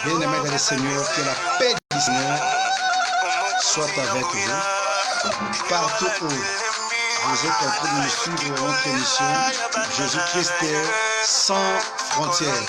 Bien-aimés dans le Seigneur, que la paix du Seigneur soit avec vous. Partout où vous êtes en train de nous suivre notre émission, Jésus-Christ sans frontières.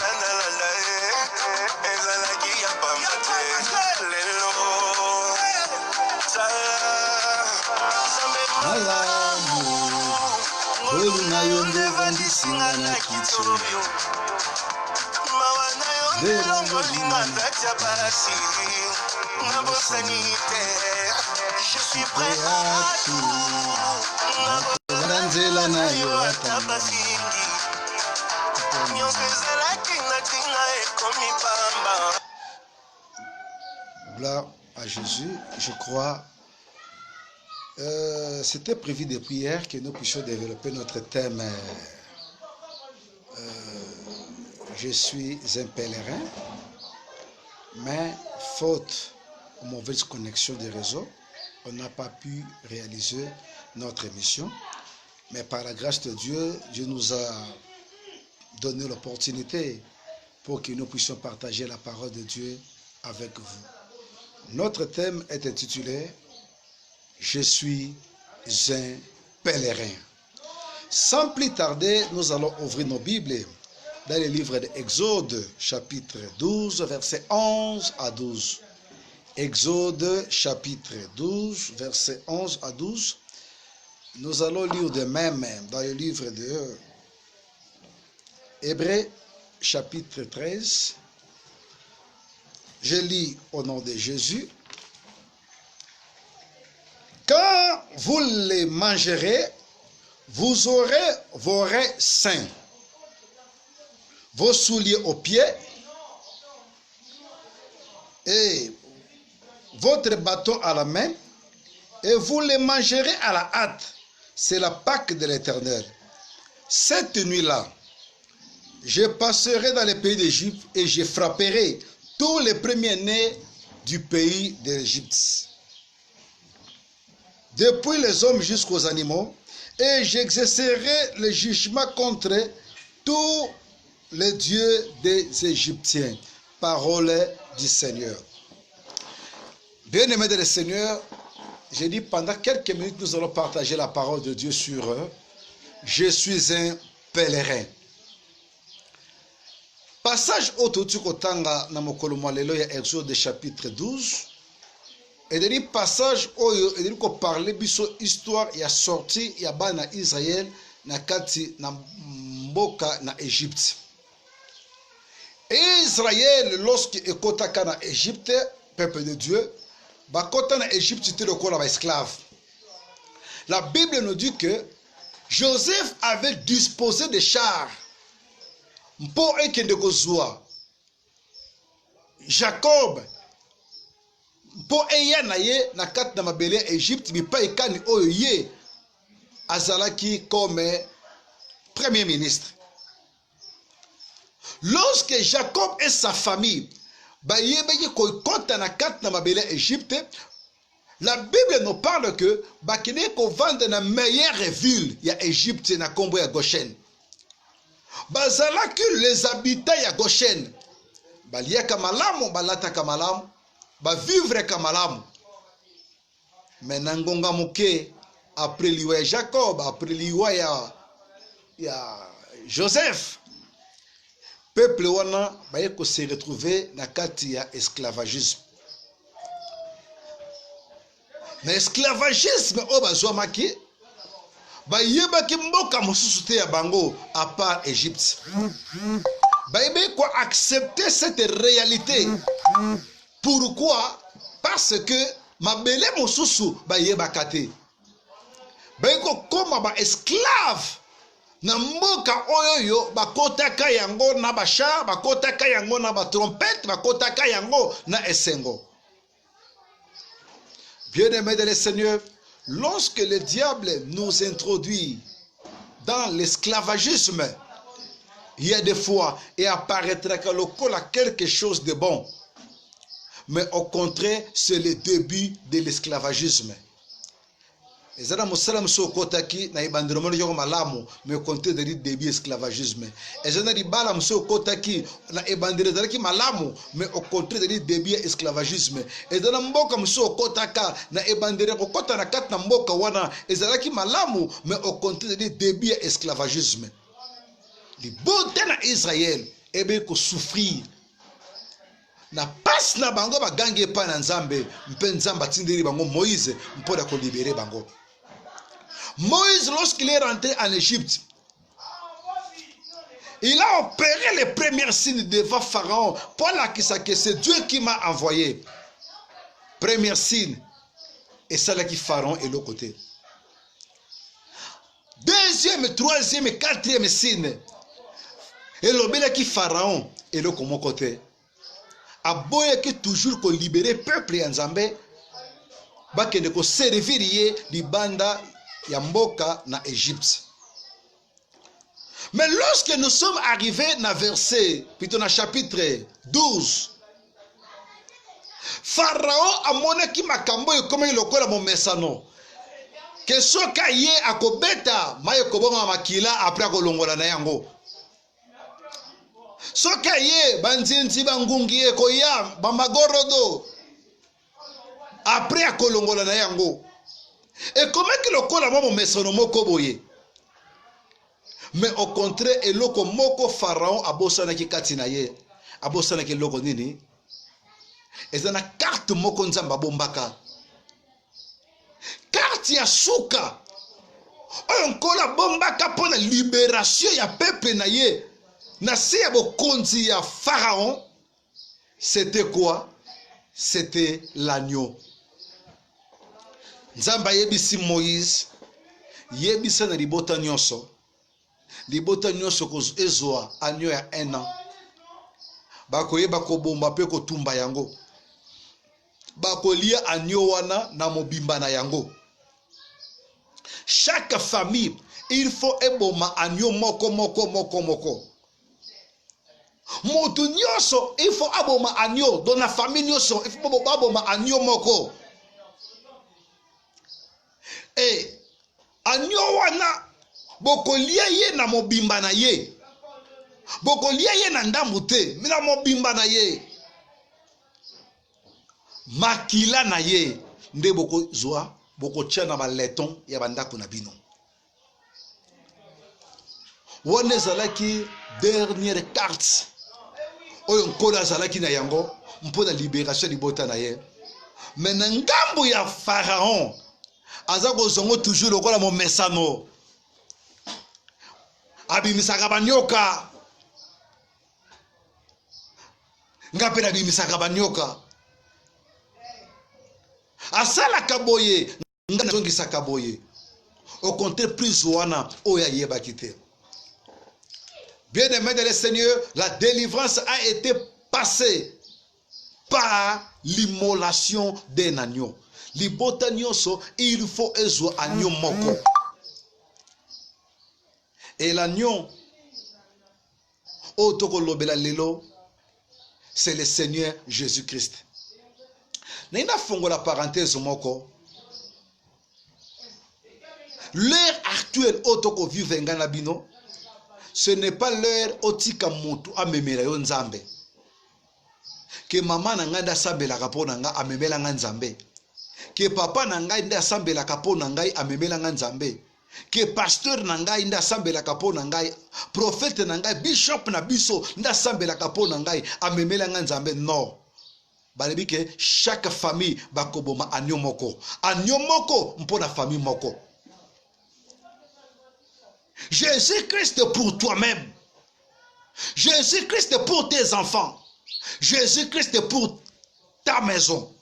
Je suis prêt à tout. Gloire à Jésus, je crois. C'était prévu depuis hier que nous puissions développer notre thème. Je suis un pèlerin, mais faute de mauvaise connexion des réseaux, on n'a pas pu réaliser notre émission. Mais par la grâce de Dieu, Dieu nous a donné l'opportunité pour que nous puissions partager la parole de Dieu avec vous. Notre thème est intitulé « Je suis un pèlerin ». Sans plus tarder, nous allons ouvrir nos Bibles dans le livre d'Exode, chapitre 12, versets 11 à 12. Exode, chapitre 12, versets 11 à 12. Nous allons lire de même dans le livre de Hébreux, chapitre 13. Je lis au nom de Jésus. Quand vous les mangerez, vous aurez vos reins sains, vos souliers aux pieds et votre bâton à la main, et vous les mangerez à la hâte. C'est la Pâque de l'Éternel. Cette nuit-là, je passerai dans le pays d'Égypte et je frapperai tous les premiers-nés du pays d'Égypte, depuis les hommes jusqu'aux animaux, et j'exercerai le jugement contre tous les dieux des Égyptiens. Parole du Seigneur. Bien-aimés de le Seigneur, j'ai dit pendant quelques minutes, nous allons partager la parole de Dieu sur eux. Je suis un pèlerin. Passage autour kotanga na mokolo mwalelo ya Exode chapitre 12. Et des passage oyo et ko parler biso histoire ya sortie ya bana Israël na kati na mboka na Égypte. Israël lorsque ekotaka na Égypte, peuple de Dieu, bakota na Égypte te lokola ba esclave. La Bible nous dit que Joseph avait disposé des chars pour ekende kozwa Jacob pour eya na ye na kati na mabele ya Égypte bipa ekani oyo ye azalaki comme premier ministre. Lorsque Jacob et sa famille bayebeki kokota na kati na mabele ya Égypte, la Bible nous parle que bakine ko vendre na meilleure ville ya Égypte na kombo ya Goshen. Bazalaki les habitants ya Goshen baliaka malamu, balataka malamu, bavivre ka malamu. Mais nangonga moke après liwa ya Jacob, après liwa ya Joseph, peuple wana baye ko se retrouver na kati ya esclavagisme. Mais esclavagisme o bazwamaki bayebaki mboka mosusu te ya bango à part Égypte. Bayebe ko accepter cette réalité. Pourquoi? Parce que mabele mosusu bayebaka te. Bayeko koma ba esclave na mboka oyoyo bakotaka yango na basha, bakotaka yango na ba trompette, bakotaka yango na esengo. Bien-aimés de le Seigneur, lorsque le diable nous introduit dans l'esclavagisme, il y a des fois et apparaîtra que lokola quelque chose de bon. Mais au contraire, c'est le début de l'esclavagisme. ezana musala muso kotaki na ibandiro mo yoko malamu me compter de début esclavagisme ezana libala muso kotaki na ibandiro zalaki malamu me au contraire de début esclavagisme ezana mboka muso kotaka na ibandiro kokota na kat na mboka wana ezalaki malamu me au contraire de début esclavagisme libote na Israël ebe ko souffrir na passe na bango bagangi epa na nzambe mpe nzambe atindeli bango Moïse mpona ko libérer bango. Moïse, lorsqu'il est rentré en Égypte, il a opéré les premiers signes devant Pharaon pour la que c'est Dieu qui m'a envoyé. Premier signe, et ça là qui Pharaon est l'autre côté. Deuxième, troisième et quatrième signe, et l'obéla qui Pharaon est l'autre côté. Aboye qui toujours qu'on libérer peuple en Zambé, ba que ne ko servir li banda Yamboka na Égypte. Mais lorsque nous sommes arrivés dans verset, plutôt dans chapitre 12, Pharaon a monné qui m'a camboyé comme il a mon messano. Que ce qu'il a kobeta, ma yekobonga makila après kolongola na yango. Ce qu'il banzinzi bangungi ekoya bamagorodo après kolongola na yango. Et comment que le col a mon messano moko boye? Mais au contraire, et loko moko Pharaon abosana ki katina ye, abosana ki loko nini? Et ça na carte moko nzamba bombaka. Carte ya suka. On kola bombaka pour la libération ya peuple na ye. Na se ya bokonzi ya Pharaon. C'était quoi? C'était l'agneau. Nzamba yebisi Moïse, yebisa na libota nyonso ko ezwa agneau ya 1 an. Bakoyeba ko bomba pe ko tumba yango. Bakolia agneau wana na mobimba na yango. Chaque famille, il faut eboma agneau moko. Motu nyonso, il faut aboma agneau dans la famille nyonso, il faut aboma agneau moko. Et agneau wana bokolia ye na mobimba na ye. Bokolia ye na ndambu te, mi na mobimba na ye. Makila na ye nde boko zwa, boko tia na baleton ya bandako na bino. Wane zalaki dernière carte. Oyo nkola zalaki na yango mpona libération libota na ye. Mais na ngambo ya Pharaon azako zongo toujours lokola mo mesano. Abimisaka banyoka. Ngapela abimisaka banyoka. Asala kaboye, ngazongisa kaboye. Au contraire plus wana oya yeba kite. Bien-aimé dans le Seigneur, la délivrance a été passée par l'immolation d'un agneau. Libota nyonso, il faut ezwa agneau moko. Et l'agneau, otoko lobela lelo, c'est le Seigneur Jésus-Christ. Naina fongo la parenthèse moko. L'heure actuelle otoko vive ngana bino, ce n'est pas l'heure otika mutu amemela yo nzambe. Que maman nanga sambela kapona nga amemela nga nzambe. Que papa nanga nda sambela kapona ngai amemela nga nzambe. Que pasteur nanga nda sambela kapona ngai, prophète nanga, bishop na biso nda sambela kapona ngai amemela nga nzambe. Non. Balebi que chaque famille bakoboma agneau moko. Agneau moko mpona famille moko. Jésus-Christ pour toi-même. Jésus-Christ pour tes enfants. Jésus-Christ pour ta maison.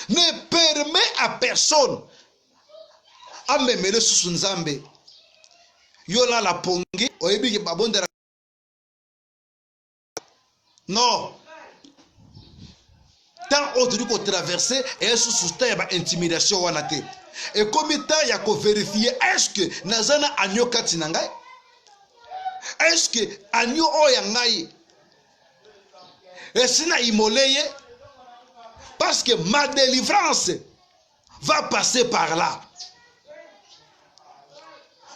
Ne permet à personne à me mêler sous nzambe. Yola la pongi, oyebi ke babondera. Non. Tant autre qu'on traverser et sous terre ba intimidation wana te. Et comme temps il y a qu'on vérifier est-ce que nazana agneau katinangai? Est-ce que agneau oyangai? Et sina imoleye parce que ma délivrance va passer par là.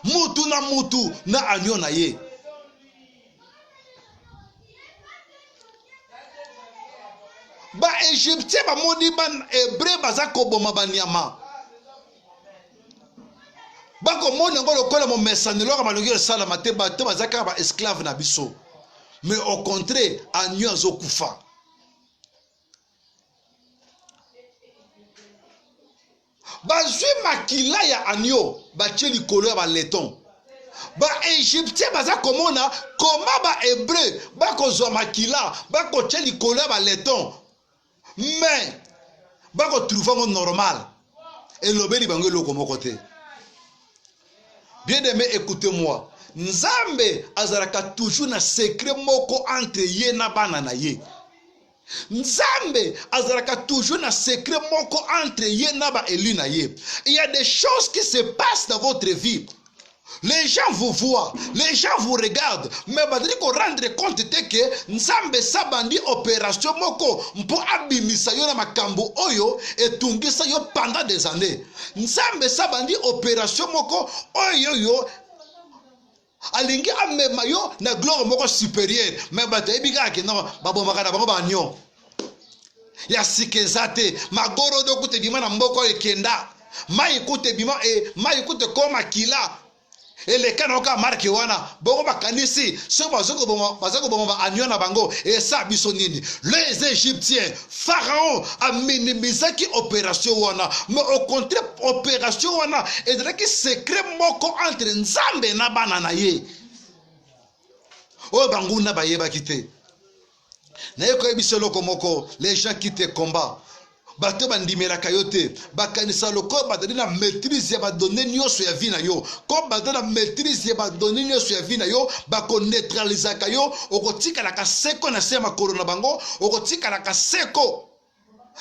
Mutu na agneau na ye. Ba Égyptien ba moni ban hébreu baza koboma banyama. Ba ko mona ngolo kola mo mesanelo ka malongi sala mate ba te bazaka ba esclave na biso. Mais au contraire, agneau azokufa. Bazui makila ya agneau ba tie likolo ya ba leton. Ba Égyptien baza komona koma ba hébreu ba kozwa makila ba ko tie likolo ya ba leton. Mais ba ko trouver normal. Et lobeli bango loko moko te. Bien aimé, écoutez-moi. Nzambe azaraka toujours na secret moko entre ye na bana na ye. Nzambe azaraka toujours na secret moko entre ye na ba élu na ye. Il y a des choses qui se passent dans votre vie. Les gens vous voient, les gens vous regardent, mais badri ko rendre compte que Nzambe sabandi opération moko mpo abimisa yo na makambo oyo etungisa yo pendant des années. Nzambe sabandi opération moko oyo yo alingi amema yo na gloire moko supérieure, mais bato ebika ke non babomaka na bango banyo ya sikezate magoro do kute bima na mboko ekenda mai kute bima mai kute koma kila. Et les kanoka marque wana bongo bakanisi so bazoko bomba ba agneau na bango et ça bisonini. Les Égyptiens Pharaon a minimisé qui opération wana, mais au contraire opération wana et de qui secret moko entre Nzambe na bana na ye. O bangu na bayeba kité. Na yeko ebiselo komoko les gens qui te combattent. Bato bandimela kayote bakanisa loko badali na maîtrise ya badonné nyonso ya vie na yo ko badali na maîtrise ya badonné nyonso ya vie na yo bako neutraliser kayo okotika la kaseko na se makolo na bango okotika la kaseko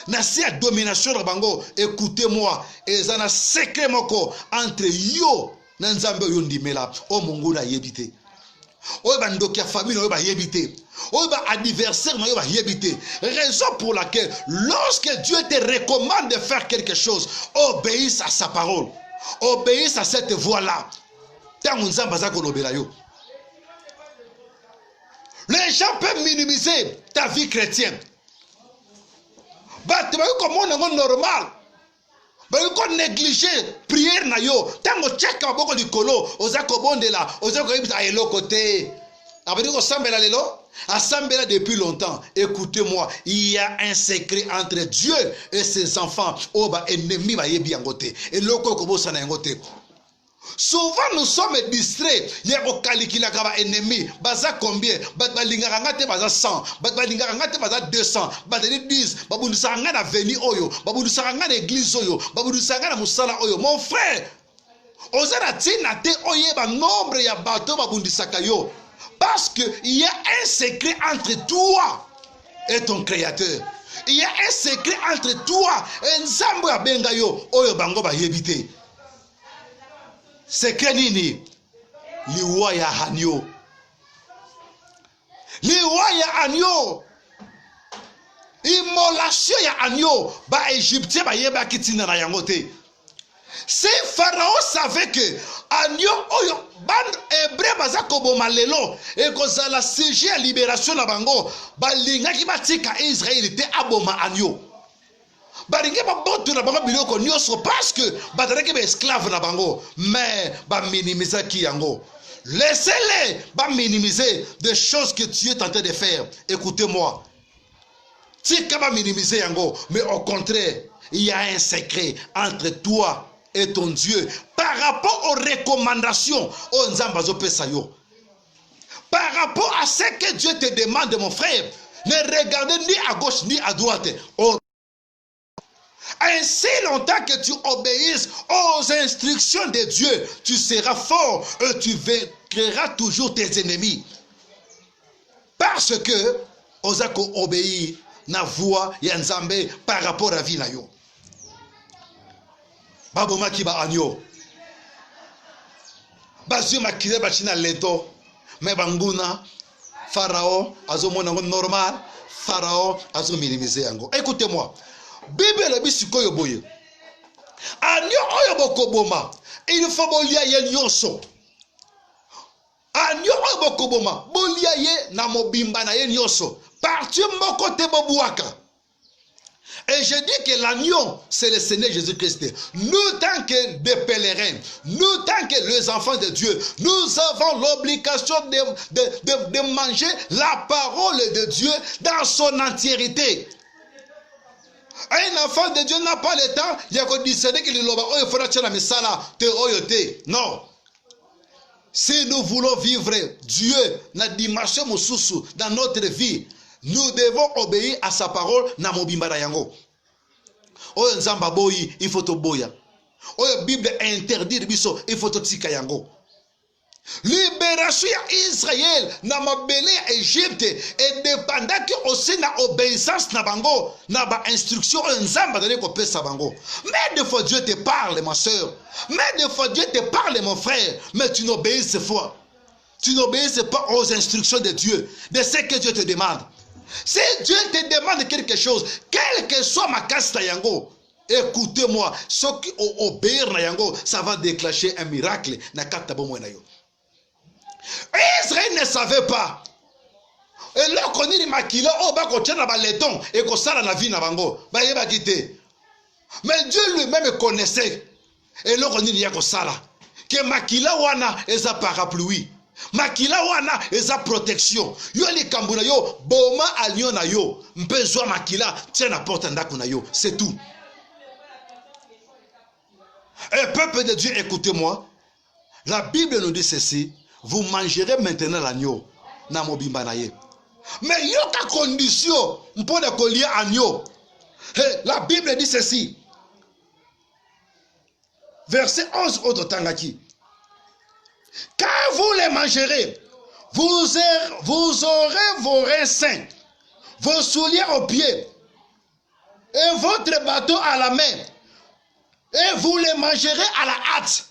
na se domination na bango. Écoutez-moi, ezana secret moko entre yo na Nzambe yo ndimela o Mungu na yebite o bandoki ya famille yo ba yebite. Adversaire, raison pour laquelle lorsque Dieu te recommande de faire quelque chose, obéisse à sa parole, obéisse à cette voie-là. Les gens peuvent minimiser ta vie chrétienne. Comme on normal. Bako négliger prière na yo. Tango cheka boko likolo, ozako bondela, ozako yebita eloko te. Abadiko sambela lelo. Assemblée depuis longtemps. Écoutez-moi, il y a un secret entre Dieu et ses enfants. Oh, bah, ennemi, bah, yebi angote. Et loko kobo sana angote. Souvent, nous sommes distraits. Il y a un calcul à ennemi. Baza combien? Bah, lingangate baza 100. Bah, lingangate baza 200. Bah, 10. Bah, bundusanga na veni oyo. Bah, bundusanga na église oyo. Bah, bundusanga na musala oyo. Mon frère, ozana tina te oye ba nombre ya bato ba bundisaka yo. Parce qu'il y a un secret entre toi et ton créateur. Il y a un secret entre toi et Nzambe ya benga yo oyo bango ba yebite. Secret nini? Liwa ya agneau. Liwa ya agneau. Immolation ya agneau. Ba Égyptien ba yeba kitina na yango te. Si Pharaon savait que agneau oyo bande hébreu bazako bomalelo et que la sujet à libération na bango balinga ki batika Israël était aboma agneau balinga ba botu na bango biloko nyonso parce que badaraki ba esclave na bango mais ba minimiser ki yango. Laissez-les ba minimiser des choses que tu es tenté de faire. Écoutez-moi, tika ba minimiser yango, mais au contraire il y a un secret entre toi et ton Dieu par rapport aux recommandations au Nzambazo Pesayo. Par rapport à ce que Dieu te demande, mon frère, ne regardez ni à gauche ni à droite. Ainsi longtemps que tu obéisses aux instructions de Dieu, tu seras fort et tu vaincras toujours tes ennemis. Parce que Ozako obéit na voix ya Nzambe par rapport à vie na yo. Baboma ki ba agneau. Bazio makile bachina leto. Mais banguna Pharaon azomona normal, Pharaon azo minimiser yango. Écoutez-moi. Bible le bisiko yo boye. Agneau oyo bokoboma, il faut bolia ye nyonso. Agneau oyo bokoboma, bolia ye na mobimba na ye nyonso. Parti moko te bobuaka. Et je dis que l'agneau, c'est le Seigneur Jésus-Christ. Nous, tant que des pèlerins, nous, tant que les enfants de Dieu, nous avons l'obligation de manger la parole de Dieu dans son entièreté. Un enfant de Dieu n'a pas le temps, il y a que discerner qu'il il faudra tirer la misala, te oyote. Non. Si nous voulons vivre Dieu dans la dimension dans notre vie, nous devons obéir à sa parole na mobimbara yango. Oyo nzamba boyi, il faut to boya. Oyo Bible interdit biso, il faut to tika yango. Libération à Israël na mabele Égypte et dépendant que aussi na obéissance na bango, na ba instruction nzamba donné ko pesa bango. Mais des fois Dieu te parle ma soeur. Mais des fois Dieu te parle mon frère, mais tu n'obéis pas. Tu n'obéis pas aux instructions de Dieu, de ce que Dieu te demande. Si Dieu te demande quelque chose, quelle que soit ma caste yango, écoutez-moi, ce qui obéir na yango, ça va déclencher un miracle na kata bomo na yo. Israël ne savait pas. Et là qu'on dit makila oh ba ko tena ba leton et ko sala na vie na bango, ba yeba kité. Mais Dieu lui-même connaissait. Et là qu'on dit ya ko sala que makila wana eza parapluie. Makila wana eza protection. Yo li kambuna yo boma alio na yo. Mpezwa makila tiens porte ndako na yo. C'est tout. Et peuple de Dieu, écoutez-moi. La Bible nous dit ceci. Vous mangerez maintenant l'agneau. Na mobimba na ye. Mais yo ka condition. Mpona kolia agneau. La Bible dit ceci. Verset 11 au Tangaki. Quand vous les mangerez, vous aurez vos reins sains, vos souliers aux pieds, et votre bateau à la main, et vous les mangerez à la hâte.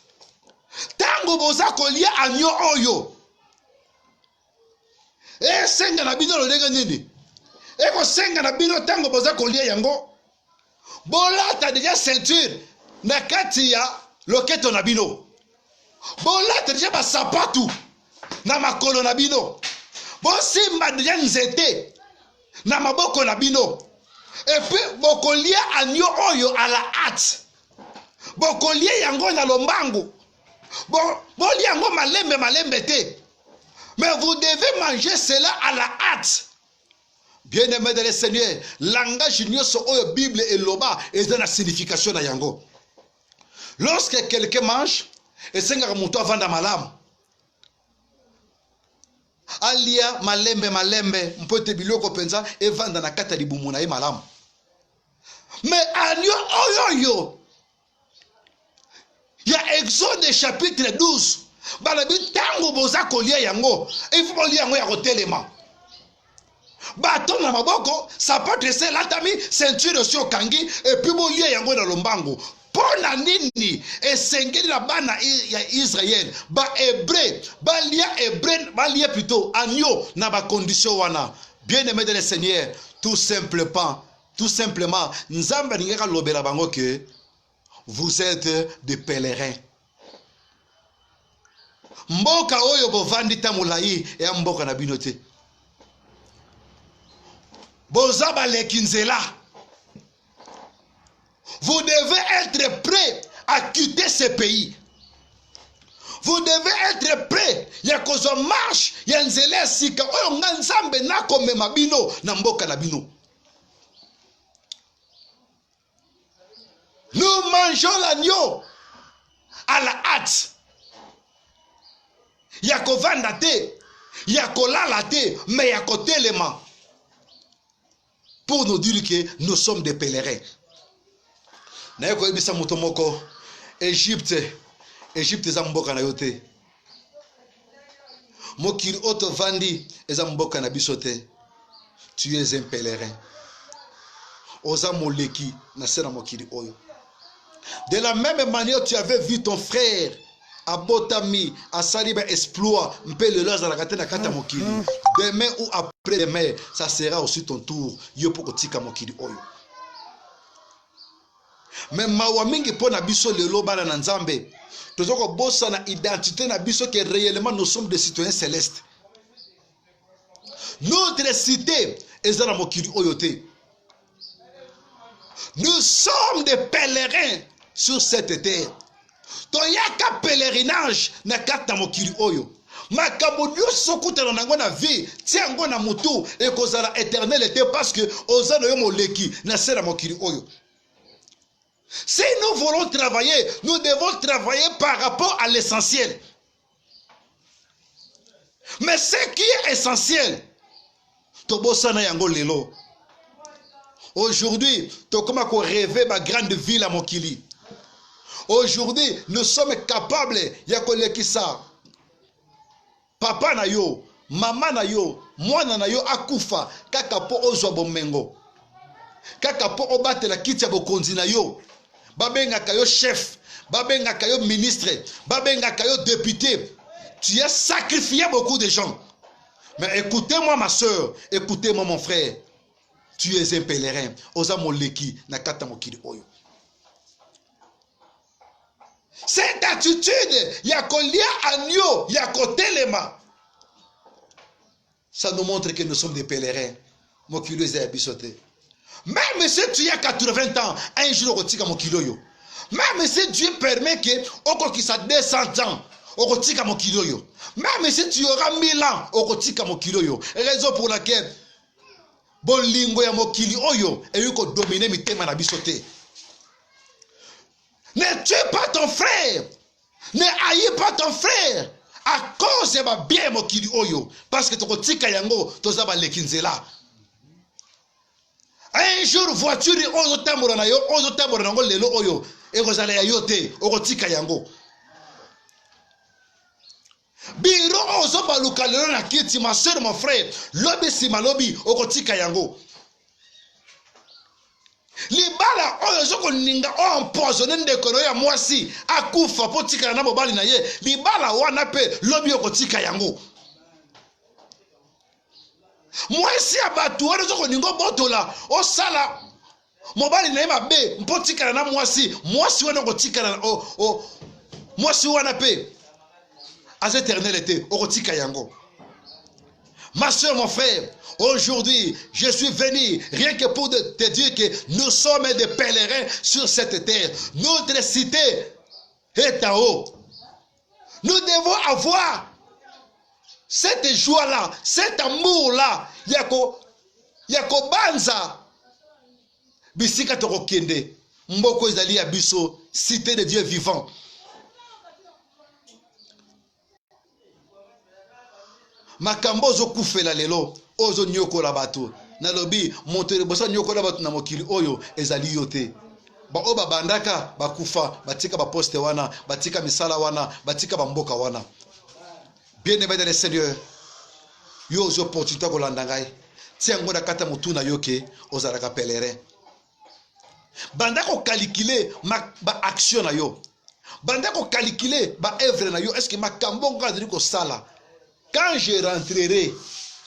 Tango boza kolia agneau oyo. E senga na bino lodenga nini? E ko senga na bino tango boza kolia yango. Bolata déjà ceinture na kati ya loketo na bino. Bolata déjà ba sapatu na makolo na bino. Bosimba déjà nzete na maboko na bino. Et puis bokolia agneau oyo à la hâte. Bokolia yango na lombangu. Bolia yango malembe te. Mais vous devez manger cela à la hâte. Bien-aimé de le Seigneur, langage nyonso oyo Bible et loba est dans la signification na yango. Lorsque quelqu'un mange, et senga muto avanda malamu. Alia malembe mpote biloko penza e vanda na kata libumu na ye malamu. Mais agneau oyo il y a Exode chapitre 12. Balabi tango boza kolia yango, il faut kolia yango ya kotelema. Baton na maboko, sapato ese latami, ceinture sur kangi et puis bolia yango na lombango. Pona nini esengeli na bana ya Israël, ba hébreu, ba lia plutôt agneau na ba condition wana. Bien-aimé de le Seigneur, tout simplement, nzamba ngeka lobela bango que vous êtes des pèlerins. Mboka oyo bovandi tamulayi e mboka na binote. Bozaba lekinzela. Vous devez être prêt à quitter ce pays. Vous devez être prêt. Ya kozo marche ya nzela sika oyo nzambe na komema bino na mboka na bino. Nous mangeons l'agneau à la hâte. Yako vanda te, yako lala te, mais yako telema. Pour nous dire que nous sommes des pèlerins. Na yako ebisa mutomoko, Égypte za mboka na yote. Mokiri oto vandi eza mboka na bisote. Tu es un pèlerin. Oza moleki na sena mokiri oyo. De la même manière, tu avais vu ton frère Abotami, Asaliba exploit, demain ou après-demain, ça sera aussi ton tour. Yo pour tika mokili oyo. Mais mawa mingi po na biso lelo bana na nzambe. Tozoko bossa na identité na biso que réellement nous sommes des citoyens célestes. Notre cité est dans mokili oyote. Nous sommes des pèlerins sur cette terre. Toyaka pèlerinage na kata mokili oyo. Makambo nyonso kutana nango na vie tiango na mutu ekozala éternel était parce que ozana yo moleki na sera mokili oyo. Si nous voulons travailler, nous devons travailler par rapport à l'essentiel. Mais ce qui est essentiel, tobosana yango lelo. Aujourd'hui, tokoma ko rêver ma grande ville à Mokili. Aujourd'hui, nous sommes capables ya kolekisa papa na yo, mama na yo, mwana na yo akufa kaka po ozwa bomengo. Kaka po obatela kiti ya bokonzi na yo. Babengaka yo chef, babengaka yo ministre, babengaka yo député. Tu as sacrifié beaucoup de gens. Mais écoutez-moi ma soeur, écoutez-moi mon frère. Tu es un pèlerin. Oza moleki na kata mokili oyo. Cette attitude, yakolia agneau, yakotelema. Ça nous montre que nous sommes des pèlerins. Mokili est abisoté. Même si tu as 80 ans, un jour au tika mokili oyo. Même si Dieu permet que au qui ça 200 ans, au tika mokili oyo. Même si tu auras 1000 ans, au tika mokili oyo. Raison pour laquelle bolingo ya mokili oyo et yuko dominer mitema na bisoté. Ne tue pas ton frère. Ne haïs pas ton frère à cause de ma bien mokili oyo parce que toko tika yango tozaba lekinzela. Un jour voiture ozo tambora na yo ozo tambora nango lelo oyo ekozala ya yote okotika yango. Biro ozo baluka lelo na kiti ma soeur mon frère lobi sima lobi okotika yango. Libala oyo zoko ninga o empoisonné ndekoro ya mwasi akufa po tika na mobali na ye libala wana pe lobi okotika yango. Mwasi abatu wana zoko ningo botola o sala mobali na ye mabe mpo tika na mwasi wana okotika na mwasi wana pe as éternalité okotika yango. Ma soeur, mon frère, aujourd'hui, je suis venu rien que pour te dire que nous sommes des pèlerins sur cette terre. Notre cité est en haut. Nous devons avoir cette joie-là, cet amour-là. Yako banza. Bisika toko kende. Mboko ezali ya biso, cité de Dieu vivant. Makambo ozo kufela lelo ozo nyokola bato nalobi montere bosa nyokola bato na mokili oyo ezali yote ba oba bandaka bakufa batika ba poste wana batika misala wana batika ba mboka wana. Bien-aimé dans le Seigneur, yo ozo opportunité ko landa ngai tiango na kata mutuna yoke ozalaka pèlerin. Banda ko calculer ba action na yo, banda ko calculer ba œuvre na yo, est-ce que makambo ngadri ko sala. Quand je rentrerai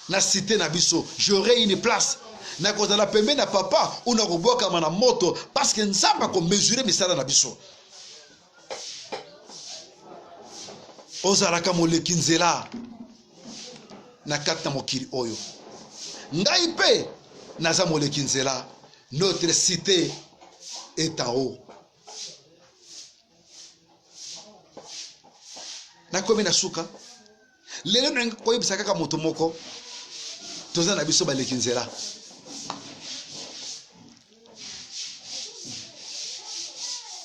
na cité na biso, j'aurai une place. Na koza la pembe na papa ou na koboka mana moto parce que nzamba ko mesurer misala na biso. Ozaraka moleki nzela na kata mokili oyo. Ngai pe naza moleki nzela. Notre cité est en haut. Na komi na suka lelo na koyebisa kaka moto moko toza na biso baleki nzela.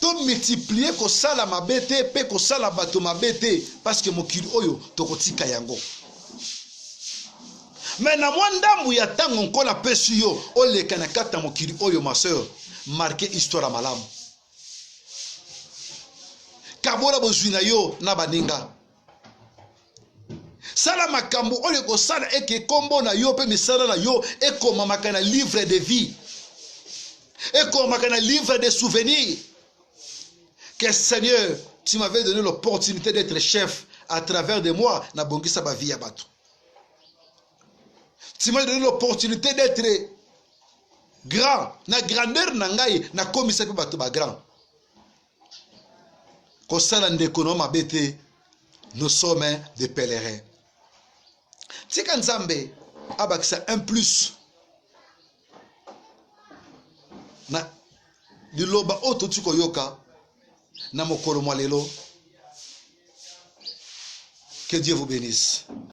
To multiplier ko sala mabete pe ko sala bato mabete parce que mokili oyo tokotika yango. Mais na mwandambu ya tango nkola pesu yo oleka na kata mokili oyo ma sœur marqué histoire malamu. Kabora bozwina yo na baninga. Sala makambo oyo ko sala eke kombo na yo pe misala na yo ekoma makana livre de vie. Ekoma makana livre de souvenirs. Que Seigneur, tu m'avais donné l'opportunité d'être chef à travers de moi na bongisa ba vie ya bato. Tu m'as donné l'opportunité d'être grand na grandeur na ngai na komisa pe bato ba grand ko sala ndeko no mabete. Nous sommes des pèlerins. Tika nzambe abakisa un plus na liloba oto tiko yoka na mokolo mwa lelo. Que Dieu vous bénisse.